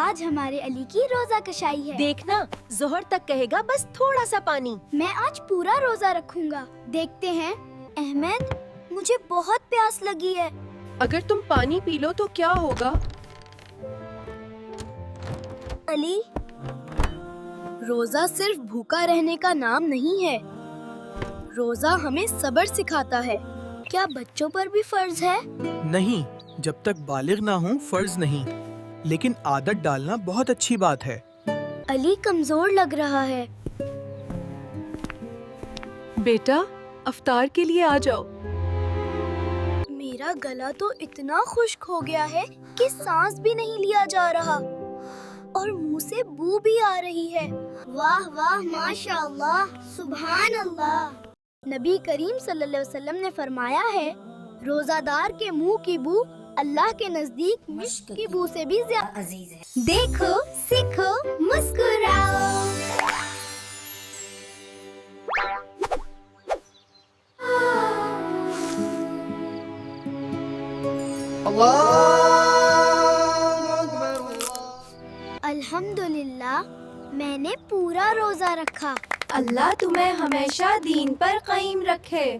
آج ہمارے علی کی روزہ کشائی ہے۔ دیکھنا ظہر تک کہے گا بس تھوڑا سا پانی۔ میں آج پورا روزہ رکھوں گا۔ دیکھتے ہیں۔ احمد، مجھے بہت پیاس لگی ہے۔ اگر تم پانی پی لو تو کیا ہوگا؟ علی، روزہ صرف بھوکا رہنے کا نام نہیں ہے، روزہ ہمیں صبر سکھاتا ہے۔ کیا بچوں پر بھی فرض ہے؟ نہیں، جب تک بالغ نہ ہوں فرض نہیں، لیکن عادت ڈالنا بہت اچھی بات ہے۔ علی کمزور لگ رہا ہے۔ بیٹا افطار کے لیے آ جاؤ۔ میرا گلا تو اتنا خشک ہو گیا ہے کہ سانس بھی نہیں لیا جا رہا اور منہ سے بو بھی آ رہی ہے۔ واہ واہ، ماشاء اللہ، سبحان اللہ۔ نبی کریم صلی اللہ علیہ وسلم نے فرمایا ہے، روزہ دار کے منہ کی بو اللہ کے نزدیک مشک کی بو سے بھی زیادہ عزیز ہے۔ دیکھو، سیکھو، مسکراؤ۔ الحمدللہ، میں نے پورا روزہ رکھا۔ اللہ تمہیں ہمیشہ دین پر قائم رکھے۔